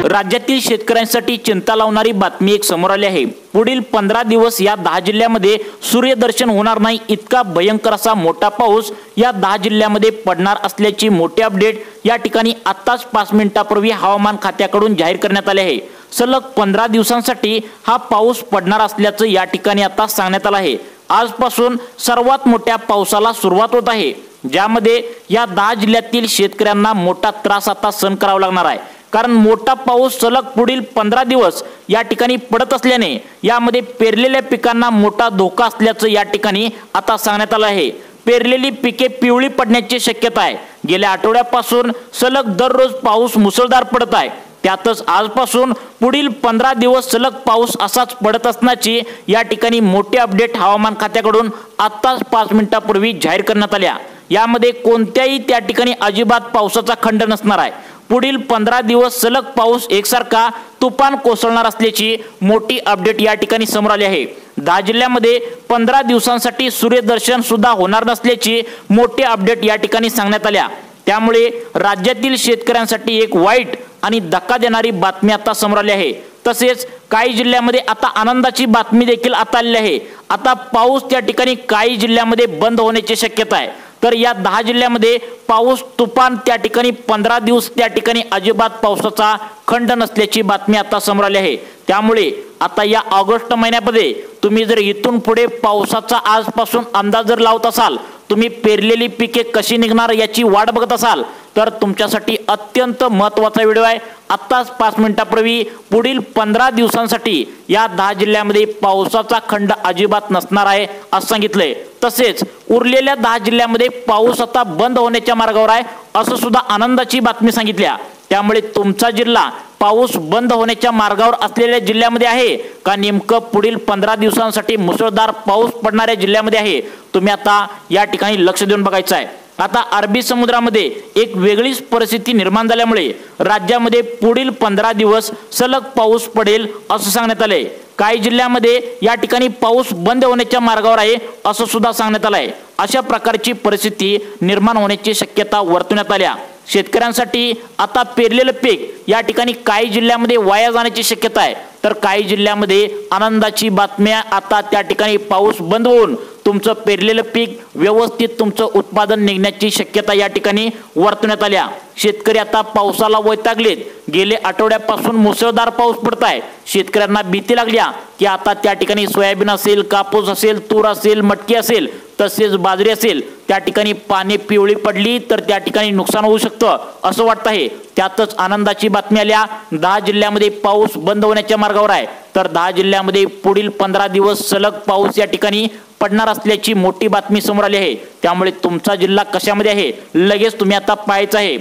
राज्यातील शेतकऱ्यांसाठी चिंता लावणारी बातमी एक समोर आली आहे। पुढील 15 दिवस या 10 जिल्ह्यामध्ये सूर्यदर्शन होणार नाही इतका भयंकर असा मोठा पाऊस या 10 जिल्ह्यामध्ये पडणार असल्याची मोठी अपडेट या ठिकाणी आत्ताच 5 मिनिटांपूर्वी हवामान खात्याकडून जाहीर करण्यात आले आहे। सलग 15 दिवसांसाठी हा पाऊस पडणार असल्याचं या ठिकाणी आता सांगण्यात आलं आहे। आजपासून सर्वात मोठ्या पावसाला सुरुवात होत आहे, ज्यामध्ये या 10 जिल्ह्यातील शेतकऱ्यांना मोठा त्रास आता सहन करावा लागणार आहे। कारण मोठा पाऊस सलग पुढील 15 दिवस या ठिकाणी पडत असल्याने यामध्ये पेरलेल्या पिकांना मोठा धोका असल्याचं या ठिकाणी आता सांगण्यात आलं आहे। पेरलेली पिके पिवळी पडण्याची शक्यता आहे। गेल्या आठवड्यापासून सलग दररोज पाऊस मुसळधार पडत आहे, त्यातच आजपासून पुढील 15 दिवस सलग पाऊस असाच पडत असण्याची या ठिकाणी मोठी अपडेट हवामान खात्याकडून आत्ताच 5 मिनिटांपूर्वी जाहीर करण्यात आल्या। यामध्ये कोणत्याही त्या ठिकाणी अजिबात पावसाचा खंड नसणार आहे। पुढील 15 दिवस सलग पाऊस एकसारखा तुफान कोसळणार असल्याची मोठी अपडेट या ठिकाणी समोर आली आहे। 10 जिल्ह्यामध्ये 15 दिवसांसाठी सूर्यदर्शन सुद्धा होणार नसल्याची मोठी अपडेट या ठिकाणी सांगण्यात आल्या। त्यामुळे राज्यातील शेतकऱ्यांसाठी एक वाईट आणि धक्का देणारी बातमी आता समोर आली आहे। तसेच काही जिल्ह्यामध्ये आता आनंदाची बातमी देखील आता आली आहे। आता पाऊस त्या ठिकाणी काही जिल्ह्यामध्ये बंद होण्याची शक्यता आहे। तर या 10 जिल्ह्यामध्ये पाऊस तुफान त्या ठिकाणी 15 दिवस त्या ठिकाणी अजिबात पावसाचा खंड नसल्याची बातमी आता समोर आली आहे। त्यामुळे आता या ऑगस्ट महिन्यामध्ये तुम्ही जर इथून पुढे पावसाचा आजपासून अंदाज जर लावत असाल, तुम्ही पेरलेली पिके कशी निघणार याची वाट बघत असाल, तर तुमच्यासाठी अत्यंत महत्त्वाचा व्हिडिओ आहे। आत्ताच 5 मिनिटांपूर्वी पुढील 15 दिवसांसाठी या 10 जिल्ह्यामध्ये पावसाचा खंड अजिबात नसणार आहे असं सांगितलंय। तसेच उरलेल्या 10 जिल्ह्यामध्ये पाऊस आता बंद होण्याच्या मार्गावर आहे असं सुद्धा आनंदाची बातमी सांगितल्या। त्यामुळे तुमचा जिल्हा पाऊस बंद होण्याच्या मार्गावर असलेल्या जिल्ह्यामध्ये आहे का नेमकं पुढील 15 दिवसांसाठी मुसळधार पाऊस पडणाऱ्या जिल्ह्यामध्ये आहे, तुम्ही आता या ठिकाणी लक्ष देऊन बघायचं आहे। आता अरबी समुद्रामध्ये एक वेगळीच परिस्थिती निर्माण झाल्यामुळे राज्यामध्ये पुढील 15 दिवस सलग पाऊस पडेल असं सांगण्यात आलंय। काही जिल्ह्यामध्ये या ठिकाणी पाऊस बंद होण्याच्या मार्गावर आहे असं सुद्धा सांगण्यात आलंय। अशा प्रकारची परिस्थिती निर्माण होण्याची शक्यता वर्तवण्यात आल्या। शेतकऱ्यांसाठी आता पेरलेलं पीक या ठिकाणी काही जिल्ह्यामध्ये वाया जाण्याची शक्यता आहे, तर काही जिल्ह्यामध्ये आनंदाची बातमी आता त्या ठिकाणी पाऊस बंद होऊन तुमचं पेरलेलं पीक व्यवस्थित तुमचं उत्पादन निघण्याची शक्यता या ठिकाणी वर्तवण्यात आल्या। शेतकरी आता पावसाला वैतागलेत। गेले आठवड्यापासून मुसळधार पाऊस पडत आहे। शेतकऱ्यांना भीती लागल्या की आता त्या ठिकाणी सोयाबीन असेल, कापूस असेल, तूर असेल, मटकी असेल, तसेच बाजरी असेल, त्या ठिकाणी पाने पिवळी पडली तर त्या ठिकाणी नुकसान होऊ शकतं असं वाटत आहे। त्यातच आनंदाची बातमी आल्या, 10 जिल्ह्यामध्ये पाऊस बंद होण्याच्या मार्गावर आहे। तर 10 जिल्ह्यामध्ये पुढील 15 दिवस सलग पाऊस या ठिकाणी पडणार असल्याची मोठी बातमी समोर आली आहे। त्यामुळे तुमचा जिल्हा कशामध्ये आहे लगेच तुम्ही आता पाहायचं आहे।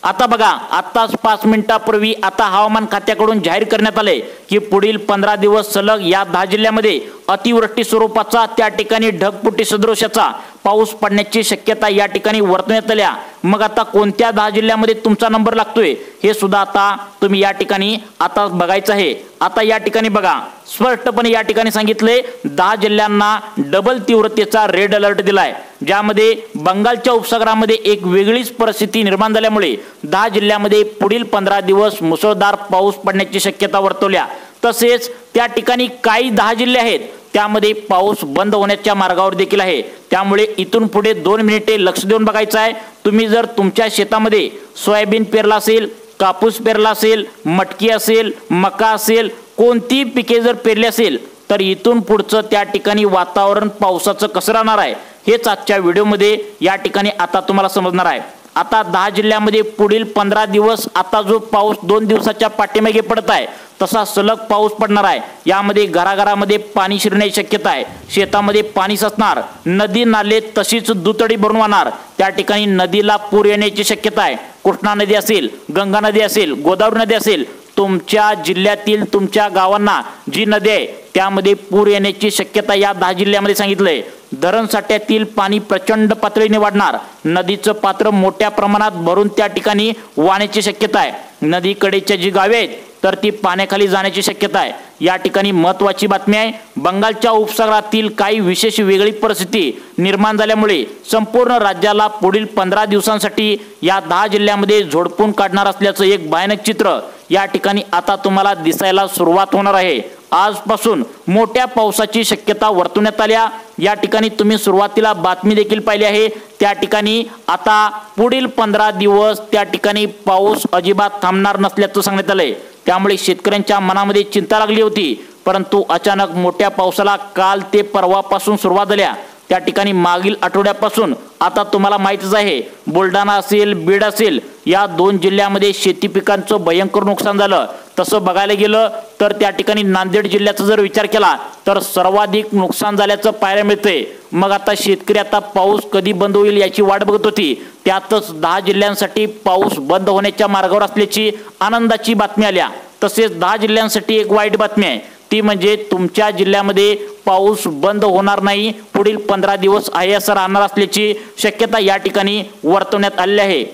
आता बघा, आत्ताच 5 मिनिटांपूर्वी आता हवामान खात्याकडून जाहीर करण्यात आले की पुढील 15 दिवस सलग या 10 जिल्ह्यामध्ये अतिवृष्टी स्वरूपाचा त्या ठिकाणी ढगफुटी सदृशाचा पाऊस पडण्याची शक्यता या ठिकाणी वर्तवण्यात आल्या। मग आता कोणत्या 10 जिल्ह्यामध्ये तुमचा नंबर लागतोय हे सुद्धा आता तुम्ही या ठिकाणी आता बघायचं आहे। आता या ठिकाणी बघा, स्पष्टपणे या ठिकाणी सांगितले 10 जिल्ह्यांना डबल तीव्रतेचा रेड अलर्ट दिलाय, ज्यामध्ये बंगालच्या उपसागरामध्ये एक वेगळीच परिस्थिती निर्माण झाल्यामुळे 10 जिल्ह्यामध्ये पुढील 15 दिवस मुसळधार पाऊस पडण्याची शक्यता वर्तवल्या। तसेच त्या ठिकाणी काही 10 जिल्हे आहेत त्यामध्ये पाऊस बंद होण्याच्या मार्गावर देखील आहे। त्यामुळे इथून पुढे 2 मिनिटे लक्ष देऊन बघायचं आहे। तुम्ही जर तुमच्या शेतामध्ये सोयाबीन पेरला असेल, कापूस पेरला असेल, मटकी असेल, मका असेल, कोणती पिके जर पेरली असेल, तर इथून पुढचं त्या ठिकाणी वातावरण पावसाचं कसं राहणार आहे हेच आजच्या व्हिडिओमध्ये या ठिकाणी आता तुम्हाला समजणार आहे। आता 10 जिल्ह्यामध्ये पुढील 15 दिवस आता जो पाऊस 2 दिवसाच्या पाठीमागे पडत आहे तसा सलग पाऊस पडणार आहे। यामध्ये घराघरामध्ये पाणी शिरण्याची शक्यता आहे। शेतामध्ये पाणी साचणार, नदी नाले तशीच दुतडी भरून वाहणार। त्या ठिकाणी नदीला पूर येण्याची शक्यता आहे। कृष्णा नदी असेल, गंगा नदी असेल, गोदावरी नदी असेल, तुमच्या जिल्ह्यातील तुमच्या गावांना जी नदी आहे त्यामध्ये पूर येण्याची शक्यता या 10 जिल्ह्यामध्ये सांगितलंय। धरण साठ्यातील पाणी प्रचंड पातळीने वाढणार। नदीचं पात्र मोठ्या प्रमाणात भरून त्या ठिकाणी वाहण्याची शक्यता आहे। नदीकडेच्या जी गावे आहेत तर ती पाण्याखाली जाण्याची शक्यता आहे। या ठिकाणी महत्त्वाची बातमी आहे, बंगालच्या उपसागरातील काही विशेष वेगळी परिस्थिती निर्माण झाल्यामुळे संपूर्ण राज्याला पुढील 15 दिवसांसाठी या 10 जिल्ह्यांमध्ये झोडपून काढणार असल्याचं एक भयानक चित्र या ठिकाणी आता तुम्हाला दिसायला सुरुवात होणार आहे। आजपासून मोठ्या पावसाची शक्यता वर्तवण्यात आल्या। या ठिकाणी तुम्ही सुरुवातीला बातमी देखील पाहिली आहे, त्या ठिकाणी आता पुढील 15 दिवस त्या ठिकाणी पाऊस अजिबात थांबणार नसल्याचं सांगण्यात आलंय। त्यामुळे शेतकऱ्यांच्या मनामध्ये चिंता लागली होती, परंतु अचानक मोठ्या पावसाला काल ते परवापासून सुरुवात झाल्या। त्या ठिकाणी मागील आठवड्यापासून आता तुम्हाला माहितीच आहे, बुलढाणा असेल, बीड असेल, या 2 जिल्ह्यामध्ये शेती पिकांचं भयंकर नुकसान झालं। तसं बघायला गेलं तर त्या ठिकाणी नांदेड जिल्ह्याचा जर विचार केला तर सर्वाधिक नुकसान झाल्याचं पाहायला मिळतंय। मग आता शेतकरी आता पाऊस कधी बंद होईल याची वाट बघत होती, त्यातच 10 जिल्ह्यांसाठी पाऊस बंद होण्याच्या मार्गावर असल्याची आनंदाची बातमी आल्या। तसेच 10 जिल्ह्यांसाठी एक वाईट बातमी आहे, ती म्हणजे तुमच्या जिल्ह्यामध्ये पाऊस बंद होणार नाही, पुढील 15 दिवस आहे असं राहणार असल्याची शक्यता या ठिकाणी वर्तवण्यात आली आहे।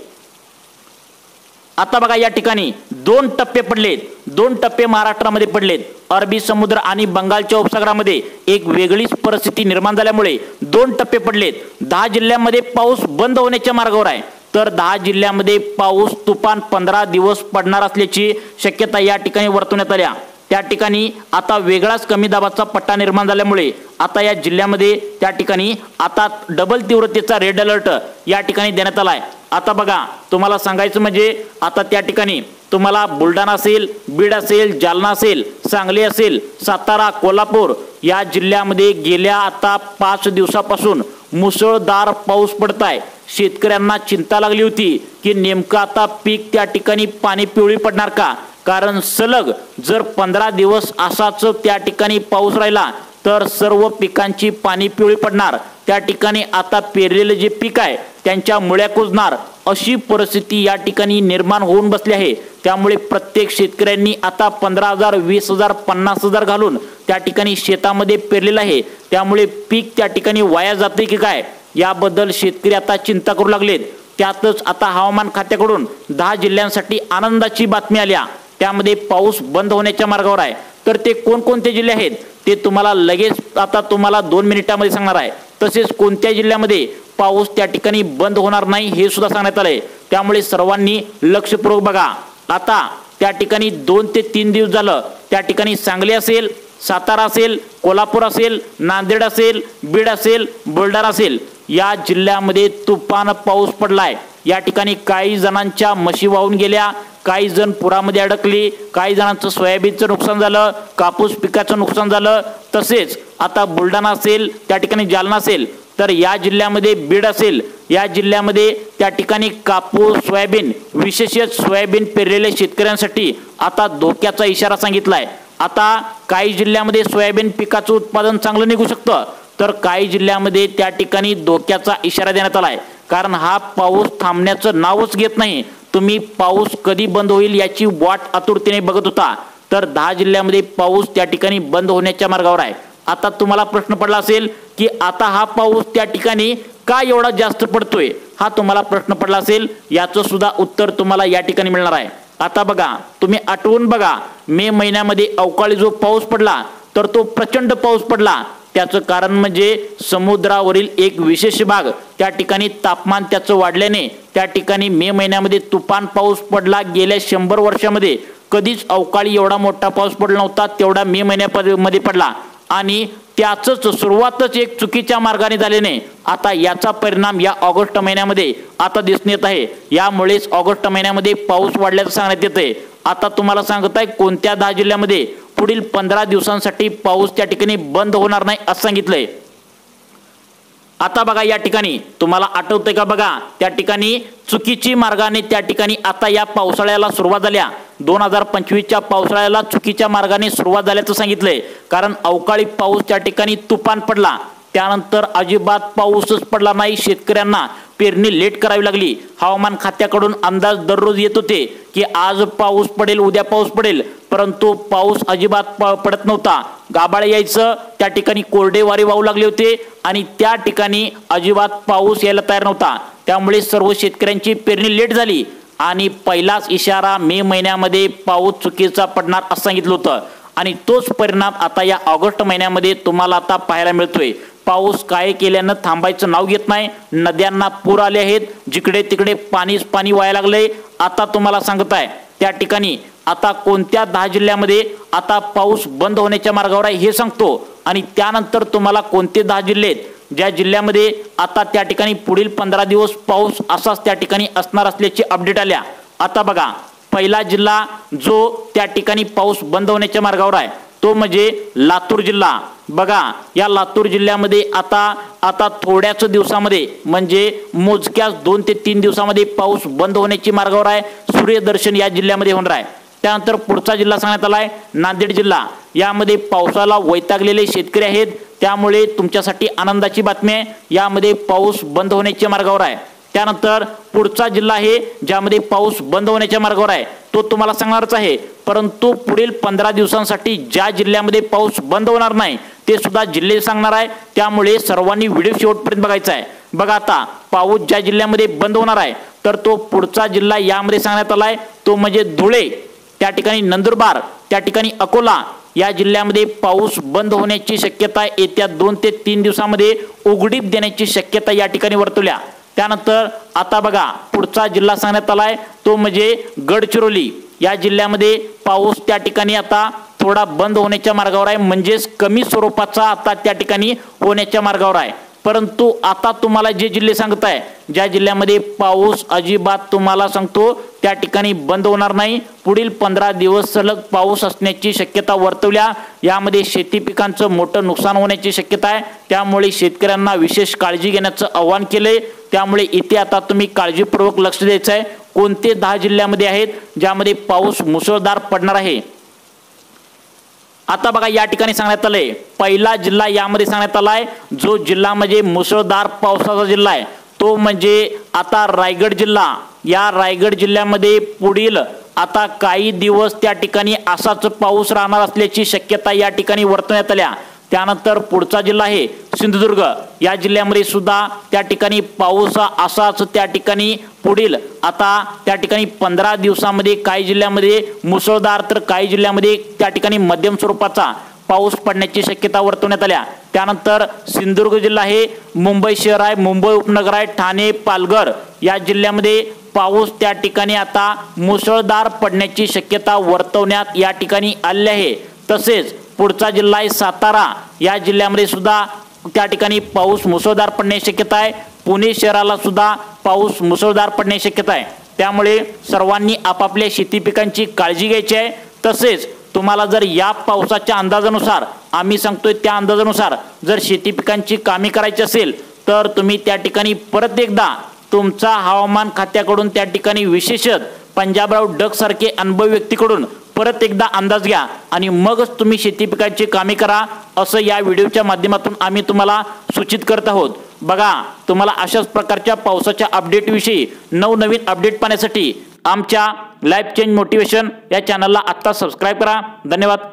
आता बघा, या ठिकाणी 2 टप्पे पडलेत, 2 टप्पे महाराष्ट्रामध्ये पडलेत। अरबी समुद्र आणि बंगालच्या उपसागरामध्ये एक वेगळीच परिस्थिती निर्माण झाल्यामुळे 2 टप्पे पडलेत। 10 जिल्ह्यांमध्ये पाऊस बंद होण्याच्या मार्गावर आहे, तर 10 जिल्ह्यांमध्ये पाऊस तुफान 15 दिवस पडणार असल्याची शक्यता या ठिकाणी वर्तवण्यात आल्या। त्या ठिकाणी आता वेगळाच कमी दाबाचा पट्टा निर्माण झाल्यामुळे आता या जिल्ह्यामध्ये त्या ठिकाणी आता डबल तीव्रतेचा रेड अलर्ट या ठिकाणी देण्यात आलाय। आता बघा, तुम्हाला सांगायचं म्हणजे आता त्या ठिकाणी तुम्हाला बुलढाणा असेल, बीड असेल, जालना असेल, सांगली असेल, सातारा, कोल्हापूर या जिल्ह्यामध्ये गेल्या आता 5 दिवसापासून मुसळधार पाऊस पडत आहे। शेतकऱ्यांना चिंता लागली होती की नेमकं आता पीक त्या ठिकाणी पाणी पिवळी पडणार का, कारण सलग जर 15 दिवस असाच त्या ठिकाणी पाऊस राहिला तर सर्व पिकांची पाणी पिवळी पडणार। त्या ठिकाणी आता पेरलेले जे पीक आहे त्यांच्या मुळ्या कुजणार, अशी परिस्थिती या ठिकाणी निर्माण होऊन बसली आहे। त्यामुळे प्रत्येक शेतकऱ्यांनी आता 15,000, 20,000, 50,000 घालून त्या ठिकाणी शेतामध्ये पेरलेलं आहे। त्यामुळे पीक त्या ठिकाणी वाया जाते की काय याबद्दल शेतकरी आता चिंता करू लागलेत। त्यातच आता हवामान खात्याकडून 10 जिल्ह्यांसाठी आनंदाची बातमी आल्या, त्यामध्ये पाऊस बंद होण्याच्या मार्गावर आहे। तर ते कोणकोणते जिल्हे आहेत ते तुम्हाला लगेच आता तुम्हाला 2 मिनिटांमध्ये सांगणार आहे। तसेच कोणत्या जिल्ह्यामध्ये पाऊस त्या ठिकाणी बंद होणार नाही हे सुद्धा सांगण्यात आलंय। त्यामुळे सर्वांनी लक्षपूर्वक बघा। आता त्या ठिकाणी 2 ते 3 दिवस झालं त्या ठिकाणी सांगली असेल, सातारा असेल, कोल्हापूर असेल, नांदेड असेल, बीड असेल, बुलढाणा असेल, या जिल्ह्यामध्ये तुफान पाऊस पडलाय। या ठिकाणी काही जणांच्या म्हशी वाहून गेल्या, काही जण पुरामध्ये अडकली, काही जणांचं सोयाबीनचं नुकसान झालं, कापूस पिकाचं नुकसान झालं। तसेच आता बुलढाणा असेल, त्या ठिकाणी जालना असेल, तर या जिल्ह्यामध्ये बीड असेल, या जिल्ह्यामध्ये त्या ठिकाणी कापूस, सोयाबीन, विशेषतः सोयाबीन पेरलेल्या शेतकऱ्यांसाठी आता धोक्याचा इशारा सांगितलाय। आता काही जिल्ह्यामध्ये सोयाबीन पिकाचं उत्पादन चांगलं निघू शकतं, तर काही जिल्ह्यामध्ये त्या ठिकाणी धोक्याचा इशारा देण्यात आलाय, कारण हा पाऊस थांबण्याचं नावच घेत नाही। तुम्ही पाऊस कधी बंद होईल याची वाट आतुरतेने बघत होता, तर 10 जिल्ह्यामध्ये पाऊस त्या ठिकाणी बंद होण्याच्या मार्गावर आहे। आता तुम्हाला प्रश्न पडला असेल की आता हा पाऊस त्या ठिकाणी का एवढा जास्त पडतोय, हा तुम्हाला प्रश्न पडला असेल, याचं सुद्धा उत्तर तुम्हाला या ठिकाणी मिळणार आहे। आता बघा, तुम्ही आठवून बघा, मे महिन्यामध्ये अवकाळी जो पाऊस पडला तर तो प्रचंड पाऊस पडला। त्याचं कारण म्हणजे समुद्रावरील एक विशेष भाग त्या ठिकाणी तापमान त्याचं वाढल्याने त्या ठिकाणी मे महिन्यामध्ये तुफान पाऊस पडला। गेल्या 100 वर्षामध्ये कधीच अवकाळी एवढा मोठा पाऊस पडला नव्हता तेवढा मे महिन्यामध्ये पडला, आणि त्याच सुरुवातच एक चुकीच्या मार्गाने झाल्याने आता याचा परिणाम या ऑगस्ट महिन्यामध्ये आता दिसून येत आहे। यामुळेच ऑगस्ट महिन्यामध्ये पाऊस वाढल्याचं सांगण्यात येतंय। आता तुम्हाला सांगत आहे कोणत्या 10 जिल्ह्यामध्ये पुढील 15 दिवसांसाठी पाऊस त्या ठिकाणी बंद होणार नाही असं सांगितलंय। आता बघा, या ठिकाणी तुम्हाला आठवतंय का बघा, त्या ठिकाणी चुकीची मार्गाने त्या ठिकाणी आता या पावसाळ्याला सुरुवात झाल्या। 2025च्या पावसाळ्याला चुकीच्या मार्गाने सुरुवात झाल्याचं सांगितलंय, कारण अवकाळी पाऊस त्या ठिकाणी तुफान पडला, त्यानंतर अजिबात पाऊसच पडला नाही। शेतकऱ्यांना पेरणी लेट करावी लागली। हवामान खात्याकडून अंदाज दररोज येत होते की आज पाऊस पडेल, उद्या पाऊस पडेल, परंतु पाऊस अजिबात पडत नव्हता। गाभाळ यायचं, त्या ठिकाणी कोरडे वारे वाहू लागले होते, आणि त्या ठिकाणी अजिबात पाऊस यायला तयार नव्हता। त्यामुळे सर्व शेतकऱ्यांची पेरणी लेट झाली, आणि पहिलाच इशारा मे महिन्यामध्ये पाऊस चुकीचा पडणार असं सांगितलं होतं आणि तोच परिणाम आता या ऑगस्ट महिन्यामध्ये तुम्हाला आता पाहायला मिळतोय। पाऊस काय केल्यानं थांबायचं नाव घेत नाही। नद्यांना पूर आले आहेत, जिकडे तिकडे पाणीच पाणी व्हायला लागले। आता तुम्हाला सांगत आहे त्या ठिकाणी आता कोणत्या 10 जिल्ह्यामध्ये आता पाऊस बंद होण्याच्या मार्गावर आहे हे सांगतो आणि त्यानंतर तुम्हाला कोणते 10 जिल्हे आहेत ज्या जिल्ह्यामध्ये आता त्या ठिकाणी पुढील 15 दिवस पाऊस असाच त्या ठिकाणी असणार असल्याची अपडेट आल्या। आता बघा, पहिला जिल्हा जो त्या ठिकाणी पाऊस बंद होण्याच्या मार्गावर आहे तो म्हणजे लातूर जिल्हा। बघा, या लातूर जिल्ह्यामध्ये आता थोड्याच दिवसामध्ये म्हणजे मोजक्याच 2 ते 3 दिवसामध्ये पाऊस बंद होण्याची मार्गावर आहे। सूर्यदर्शन या जिल्ह्यामध्ये होणार आहे। त्यानंतर पुढचा जिल्हा सांगण्यात आलाय नांदेड जिल्हा। यामध्ये पावसाला वैतागलेले शेतकरी आहेत, त्यामुळे तुमच्यासाठी आनंदाची बातमी आहे, यामध्ये पाऊस बंद होण्याच्या मार्गावर आहे। त्यानंतर पुढचा जिल्हा आहे ज्यामध्ये पाऊस बंद होण्याच्या मार्गावर आहे तो तुम्हाला सांगणारच आहे, परंतु पुढील 15 दिवसांसाठी ज्या जिल्ह्यामध्ये पाऊस बंद होणार नाही ते सुद्धा जिल्हे सांगणार आहे, त्यामुळे सर्वांनी व्हिडिओ शेवटपर्यंत बघायचा आहे। बघा, आता पाऊस ज्या जिल्ह्यामध्ये बंद होणार आहे तर तो पुढचा जिल्हा यामध्ये सांगण्यात आलाय तो म्हणजे धुळे, त्या ठिकाणी नंदुरबार, त्या ठिकाणी अकोला या जिल्ह्यामध्ये पाऊस बंद होण्याची शक्यता येत्या 2 ते 3 दिवसामध्ये उघडीप देण्याची शक्यता या ठिकाणी वर्तवल्या। त्यानंतर आता बघा, पुढचा जिल्हा सांगण्यात आलाय तो म्हणजे गडचिरोली। या जिल्ह्यामध्ये पाऊस त्या ठिकाणी आता थोडा बंद होण्याच्या मार्गावर आहे, म्हणजेच कमी स्वरूपाचा आता त्या ठिकाणी होण्याच्या मार्गावर आहे। परंतु आता तुम्हाला जे जिल्हे सांगत आहे ज्या जिल्ह्यामध्ये पाऊस अजिबात तुम्हाला सांगतो त्या ठिकाणी बंद होणार नाही, पुढील 15 दिवस सलग पाऊस असण्याची शक्यता वर्तवल्या। यामध्ये शेती पिकांचं मोठं नुकसान होण्याची शक्यता आहे, त्यामुळे शेतकऱ्यांना विशेष काळजी घेण्याचं आवाहन केले। त्यामुळे इथे आता तुम्ही काळजीपूर्वक लक्ष द्यायचं आहे कोणते 10 जिल्ह्यामध्ये आहेत ज्यामध्ये पाऊस मुसळधार पडणार आहे। आता बघा, या ठिकाणी सांगण्यात आलंय पहिला जिल्हा यामध्ये सांगण्यात आलाय जो जिल्हा म्हणजे मुसळधार पावसाचा जिल्हा आहे तो म्हणजे आता रायगड जिल्हा। या रायगड जिल्ह्यामध्ये पुढील आता काही दिवस त्या ठिकाणी असाच पाऊस राहणार असल्याची शक्यता या ठिकाणी वर्तवण्यात आल्या। त्यानंतर पुढचा जिल्हा आहे सिंधुदुर्ग। या जिल्ह्यामध्ये सुद्धा त्या ठिकाणी पाऊस असाच त्या ठिकाणी पुढील आता त्या ठिकाणी 15 दिवसामध्ये काही जिल्ह्यामध्ये मुसळधार तर काही जिल्ह्यामध्ये त्या ठिकाणी मध्यम स्वरूपाचा पाऊस पडण्याची शक्यता वर्तवण्यात आल्या। त्यानंतर सिंधुदुर्ग जिल्हा आहे, मुंबई शहर आहे, मुंबई उपनगर आहे, ठाणे, पालघर या जिल्ह्यामध्ये पाऊस त्या ठिकाणी आता मुसळधार पडण्याची शक्यता वर्तवण्यात या ठिकाणी आली आहे। तसेच पुढचा जिल्हा आहे सातारा। या जिल्ह्यामध्ये सुद्धा त्या ठिकाणी पाऊस मुसळधार पडण्याची शक्यता आहे। पुणे शहराला सुद्धा पाऊस मुसळधार पडण्याची शक्यता आहे, त्यामुळे सर्वांनी आपापल्या शेती पिकांची काळजी घ्यायची आहे। तसेच तुम्हाला जर या पावसाच्या अंदाजानुसार आम्ही सांगतोय त्या अंदाजानुसार जर शेती पिकांची कामे करायची असेल तर तुम्ही त्या ठिकाणी परत एकदा तुमचा हवामान खात्याकडून त्या ठिकाणी विशेषतः पंजाबराव डक सारखे अनुभवी व्यक्तीकडून परत एकदा अंदाज घ्या आणि मगच तुम्ही शेती पिकांची कामे करा असं या व्हिडिओच्या माध्यमातून आम्ही तुम्हाला सूचित करत आहोत। बघा, तुम्हाला अशाच प्रकारच्या पावसाच्या अपडेट विषयी नवनवीन अपडेट पाहण्यासाठी आमच्या लाईफ चेंज मोटिवेशन या चॅनलला आत्ता सबस्क्राइब करा। धन्यवाद।